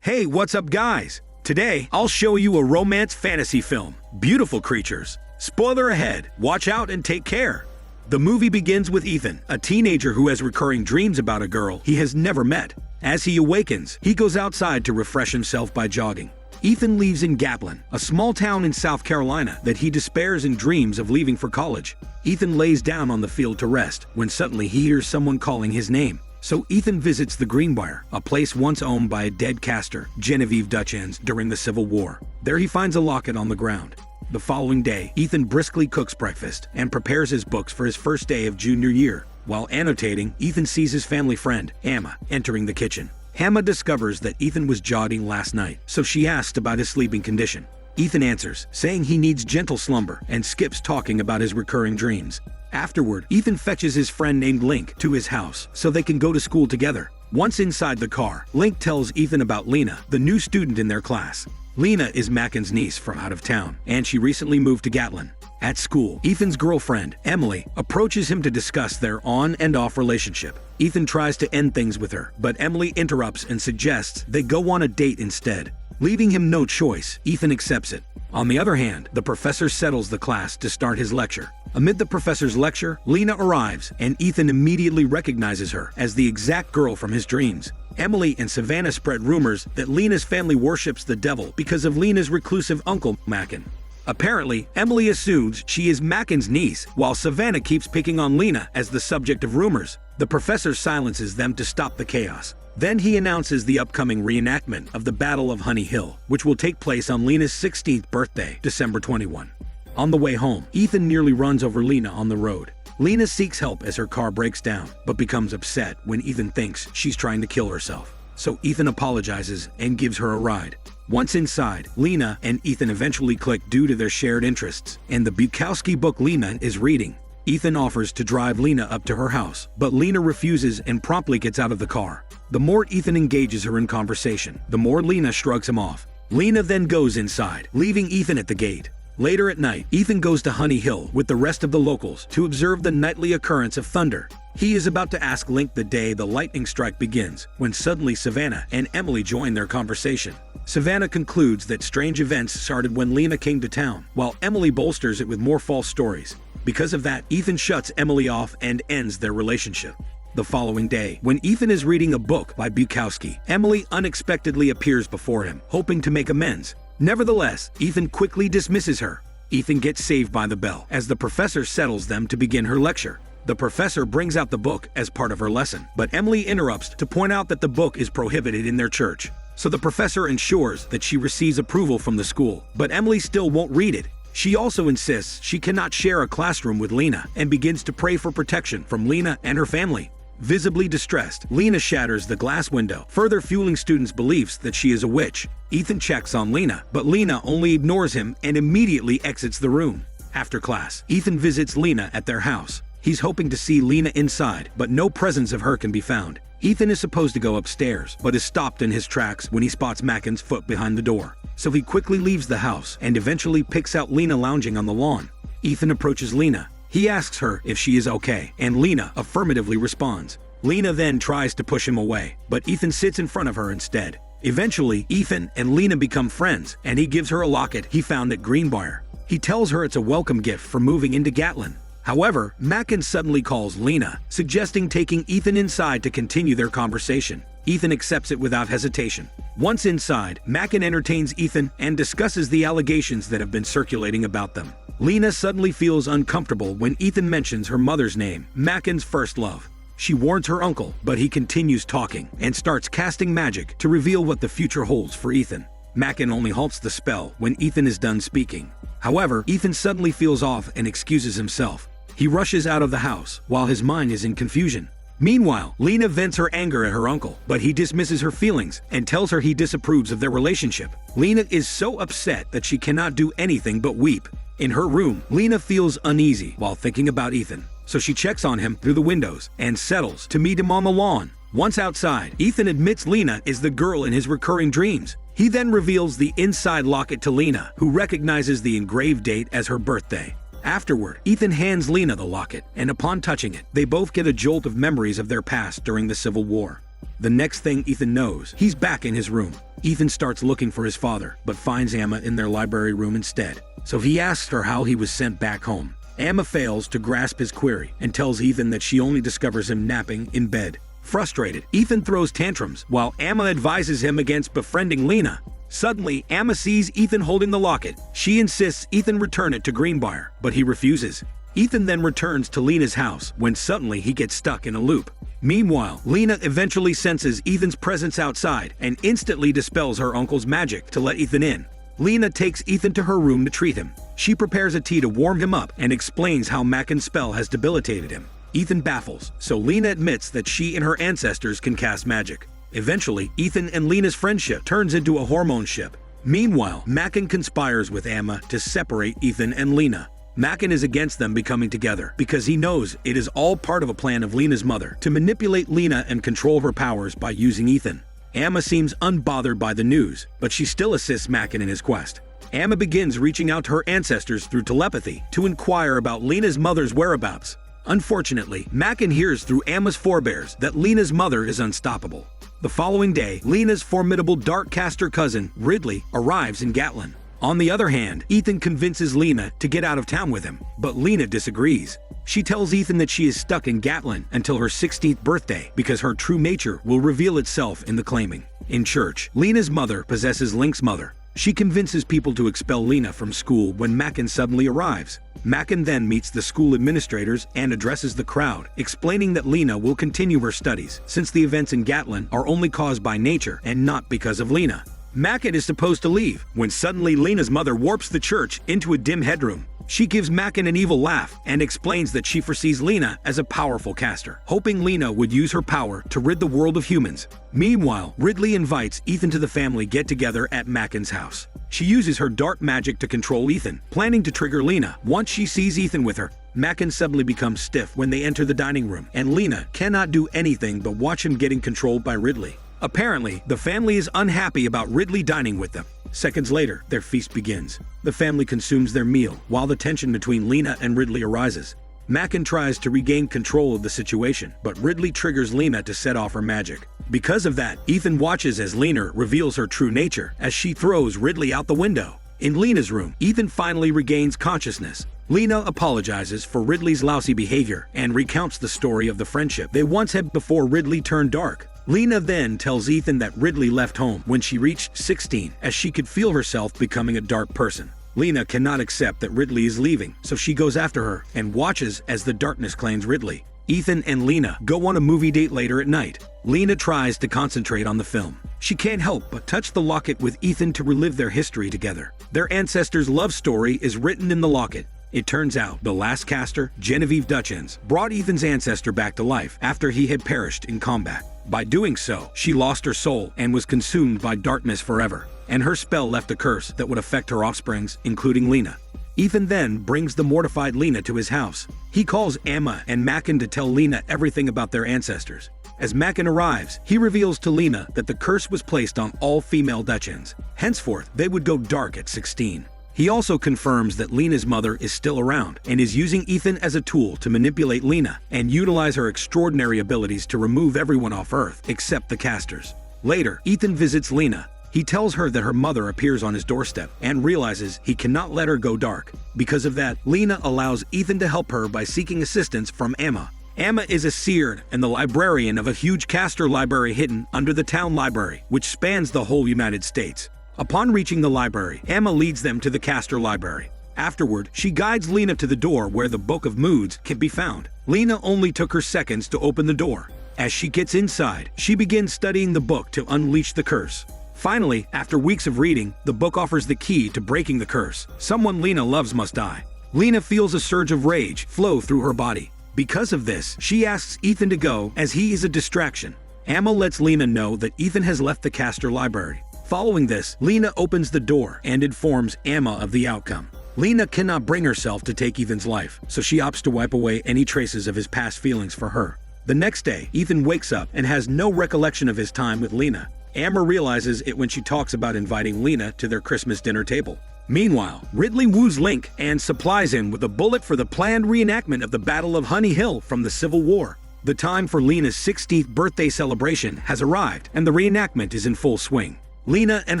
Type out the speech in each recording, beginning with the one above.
Hey, what's up guys? Today, I'll show you a romance fantasy film, Beautiful Creatures. Spoiler ahead, watch out and take care. The movie begins with Ethan, a teenager who has recurring dreams about a girl he has never met. As he awakens, he goes outside to refresh himself by jogging. Ethan leaves in Gatlin, a small town in South Carolina that he despairs and dreams of leaving for college. Ethan lays down on the field to rest when suddenly he hears someone calling his name. So Ethan visits the Greenbrier, a place once owned by a dead caster, Genevieve Dutchens, during the Civil War. There he finds a locket on the ground. The following day, Ethan briskly cooks breakfast and prepares his books for his first day of junior year. While annotating, Ethan sees his family friend, Emma, entering the kitchen. Emma discovers that Ethan was jogging last night, so she asks about his sleeping condition. Ethan answers, saying he needs gentle slumber, and skips talking about his recurring dreams. Afterward, Ethan fetches his friend named Link to his house so they can go to school together. Once inside the car, Link tells Ethan about Lena, the new student in their class. Lena is Macken's niece from out of town, and she recently moved to Gatlin. At school, Ethan's girlfriend, Emily, approaches him to discuss their on and off relationship. Ethan tries to end things with her, but Emily interrupts and suggests they go on a date instead. Leaving him no choice, Ethan accepts it. On the other hand, the professor settles the class to start his lecture. Amid the professor's lecture, Lena arrives, and Ethan immediately recognizes her as the exact girl from his dreams. Emily and Savannah spread rumors that Lena's family worships the devil because of Lena's reclusive uncle, Macken. Apparently, Emily assumes she is Macken's niece, while Savannah keeps picking on Lena as the subject of rumors. The professor silences them to stop the chaos. Then he announces the upcoming reenactment of the Battle of Honey Hill, which will take place on Lena's 16th birthday, December 21. On the way home, Ethan nearly runs over Lena on the road. Lena seeks help as her car breaks down, but becomes upset when Ethan thinks she's trying to kill herself. So Ethan apologizes and gives her a ride. Once inside, Lena and Ethan eventually click due to their shared interests, and the Bukowski book Lena is reading. Ethan offers to drive Lena up to her house, but Lena refuses and promptly gets out of the car. The more Ethan engages her in conversation, the more Lena shrugs him off. Lena then goes inside, leaving Ethan at the gate. Later at night, Ethan goes to Honey Hill with the rest of the locals to observe the nightly occurrence of thunder. He is about to ask Link the day the lightning strike begins, when suddenly Savannah and Emily join their conversation. Savannah concludes that strange events started when Lena came to town, while Emily bolsters it with more false stories. Because of that, Ethan shuts Emily off and ends their relationship. The following day, when Ethan is reading a book by Bukowski, Emily unexpectedly appears before him, hoping to make amends. Nevertheless, Ethan quickly dismisses her. Ethan gets saved by the bell as the professor settles them to begin her lecture. The professor brings out the book as part of her lesson, but Emily interrupts to point out that the book is prohibited in their church. So the professor ensures that she receives approval from the school, but Emily still won't read it. She also insists she cannot share a classroom with Lena and begins to pray for protection from Lena and her family. Visibly distressed, Lena shatters the glass window, further fueling students' beliefs that she is a witch. Ethan checks on Lena, but Lena only ignores him and immediately exits the room. After class, Ethan visits Lena at their house. He's hoping to see Lena inside, but no presence of her can be found. Ethan is supposed to go upstairs, but is stopped in his tracks when he spots Macken's foot behind the door. So he quickly leaves the house and eventually picks out Lena lounging on the lawn. Ethan approaches Lena. He asks her if she is okay, and Lena affirmatively responds. Lena then tries to push him away, but Ethan sits in front of her instead. Eventually, Ethan and Lena become friends, and he gives her a locket he found at Greenbrier. He tells her it's a welcome gift for moving into Gatlin. However, Macken suddenly calls Lena, suggesting taking Ethan inside to continue their conversation. Ethan accepts it without hesitation. Once inside, Macken entertains Ethan and discusses the allegations that have been circulating about them. Lena suddenly feels uncomfortable when Ethan mentions her mother's name, Macken's first love. She warns her uncle, but he continues talking and starts casting magic to reveal what the future holds for Ethan. Macken only halts the spell when Ethan is done speaking. However, Ethan suddenly feels off and excuses himself. He rushes out of the house while his mind is in confusion. Meanwhile, Lena vents her anger at her uncle, but he dismisses her feelings and tells her he disapproves of their relationship. Lena is so upset that she cannot do anything but weep. In her room, Lena feels uneasy while thinking about Ethan, so she checks on him through the windows and settles to meet him on the lawn. Once outside, Ethan admits Lena is the girl in his recurring dreams. He then reveals the inside locket to Lena, who recognizes the engraved date as her birthday. Afterward, Ethan hands Lena the locket, and upon touching it, they both get a jolt of memories of their past during the Civil War. The next thing Ethan knows, he's back in his room. Ethan starts looking for his father, but finds Emma in their library room instead. So he asks her how he was sent back home. Emma fails to grasp his query and tells Ethan that she only discovers him napping in bed. Frustrated, Ethan throws tantrums while Emma advises him against befriending Lena. Suddenly, Emma sees Ethan holding the locket. She insists Ethan return it to Greenbrier, but he refuses. Ethan then returns to Lena's house when suddenly he gets stuck in a loop. Meanwhile, Lena eventually senses Ethan's presence outside and instantly dispels her uncle's magic to let Ethan in. Lena takes Ethan to her room to treat him. She prepares a tea to warm him up and explains how Macken's spell has debilitated him. Ethan baffles, so Lena admits that she and her ancestors can cast magic. Eventually, Ethan and Lena's friendship turns into a hormone ship. Meanwhile, Macken conspires with Emma to separate Ethan and Lena. Macken is against them becoming together because he knows it is all part of a plan of Lena's mother to manipulate Lena and control her powers by using Ethan. Emma seems unbothered by the news, but she still assists Macken in his quest. Emma begins reaching out to her ancestors through telepathy to inquire about Lena's mother's whereabouts. Unfortunately, Macken hears through Emma's forebears that Lena's mother is unstoppable. The following day, Lena's formidable dark caster cousin, Ridley, arrives in Gatlin. On the other hand, Ethan convinces Lena to get out of town with him, but Lena disagrees. She tells Ethan that she is stuck in Gatlin until her 16th birthday because her true nature will reveal itself in the claiming. In church, Lena's mother possesses Link's mother. She convinces people to expel Lena from school when Macken suddenly arrives. Macken then meets the school administrators and addresses the crowd, explaining that Lena will continue her studies since the events in Gatlin are only caused by nature and not because of Lena. Macken is supposed to leave when suddenly Lena's mother warps the church into a dim headroom. She gives Macken an evil laugh and explains that she foresees Lena as a powerful caster, hoping Lena would use her power to rid the world of humans. Meanwhile, Ridley invites Ethan to the family get-together at Macken's house. She uses her dark magic to control Ethan, planning to trigger Lena. Once she sees Ethan with her, Macken suddenly becomes stiff when they enter the dining room, and Lena cannot do anything but watch him getting controlled by Ridley. Apparently, the family is unhappy about Ridley dining with them. Seconds later, their feast begins. The family consumes their meal, while the tension between Lena and Ridley arises. Macken tries to regain control of the situation, but Ridley triggers Lena to set off her magic. Because of that, Ethan watches as Lena reveals her true nature as she throws Ridley out the window. In Lena's room, Ethan finally regains consciousness. Lena apologizes for Ridley's lousy behavior and recounts the story of the friendship they once had before Ridley turned dark. Lena then tells Ethan that Ridley left home when she reached 16, as she could feel herself becoming a dark person. Lena cannot accept that Ridley is leaving, so she goes after her and watches as the darkness claims Ridley. Ethan and Lena go on a movie date later at night. Lena tries to concentrate on the film. She can't help but touch the locket with Ethan to relive their history together. Their ancestors' love story is written in the locket. It turns out the last caster, Genevieve Dutchens, brought Ethan's ancestor back to life after he had perished in combat. By doing so, she lost her soul and was consumed by darkness forever, and her spell left a curse that would affect her offsprings, including Lena. Ethan then brings the mortified Lena to his house. He calls Emma and Macken to tell Lena everything about their ancestors. As Macken arrives, he reveals to Lena that the curse was placed on all female Dutchens. Henceforth, they would go dark at 16. He also confirms that Lena's mother is still around and is using Ethan as a tool to manipulate Lena and utilize her extraordinary abilities to remove everyone off Earth except the casters. Later, Ethan visits Lena. He tells her that her mother appears on his doorstep and realizes he cannot let her go dark. Because of that, Lena allows Ethan to help her by seeking assistance from Emma. Emma is a seer and the librarian of a huge caster library hidden under the town library, which spans the whole United States. Upon reaching the library, Emma leads them to the caster library. Afterward, she guides Lena to the door where the Book of Moods can be found. Lena only took her seconds to open the door. As she gets inside, she begins studying the book to unleash the curse. Finally, after weeks of reading, the book offers the key to breaking the curse. Someone Lena loves must die. Lena feels a surge of rage flow through her body. Because of this, she asks Ethan to go as he is a distraction. Emma lets Lena know that Ethan has left the caster library. Following this, Lena opens the door and informs Emma of the outcome. Lena cannot bring herself to take Ethan's life, so she opts to wipe away any traces of his past feelings for her. The next day, Ethan wakes up and has no recollection of his time with Lena. Emma realizes it when she talks about inviting Lena to their Christmas dinner table. Meanwhile, Ridley woos Link and supplies him with a bullet for the planned reenactment of the Battle of Honey Hill from the Civil War. The time for Lena's 16th birthday celebration has arrived, and the reenactment is in full swing. Lena and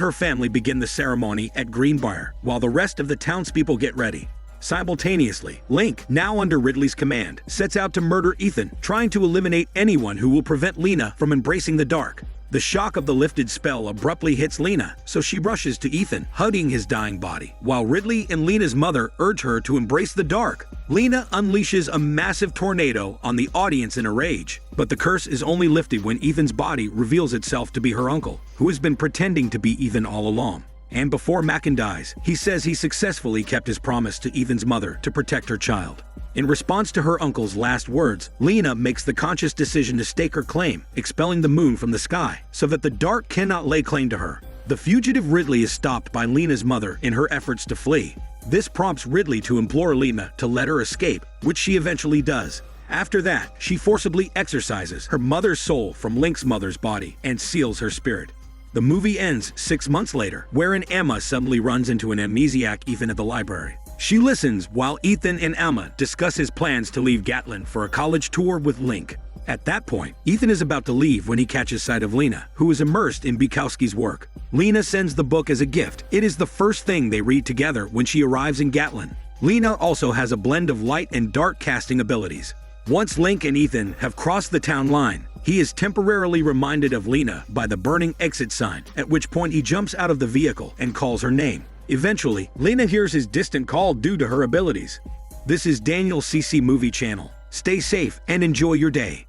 her family begin the ceremony at Greenbrier, while the rest of the townspeople get ready. Simultaneously, Link, now under Ridley's command, sets out to murder Ethan, trying to eliminate anyone who will prevent Lena from embracing the dark. The shock of the lifted spell abruptly hits Lena, so she rushes to Ethan, hugging his dying body, while Ridley and Lena's mother urge her to embrace the dark. Lena unleashes a massive tornado on the audience in a rage, but the curse is only lifted when Ethan's body reveals itself to be her uncle, who has been pretending to be Ethan all along. And before Mackin dies, he says he successfully kept his promise to Ethan's mother to protect her child. In response to her uncle's last words, Lena makes the conscious decision to stake her claim, expelling the moon from the sky, so that the dark cannot lay claim to her. The fugitive Ridley is stopped by Lena's mother in her efforts to flee. This prompts Ridley to implore Lena to let her escape, which she eventually does. After that, she forcibly exorcises her mother's soul from Link's mother's body and seals her spirit. The movie ends 6 months later, wherein Emma suddenly runs into an amnesiac Ethan at the library. She listens while Ethan and Emma discuss his plans to leave Gatlin for a college tour with Link. At that point, Ethan is about to leave when he catches sight of Lena, who is immersed in Bukowski's work. Lena sends the book as a gift. It is the first thing they read together when she arrives in Gatlin. Lena also has a blend of light and dark casting abilities. Once Link and Ethan have crossed the town line, he is temporarily reminded of Lena by the burning exit sign, at which point he jumps out of the vehicle and calls her name. Eventually, Lena hears his distant call due to her abilities. This is Daniel CC Movie Channel. Stay safe and enjoy your day.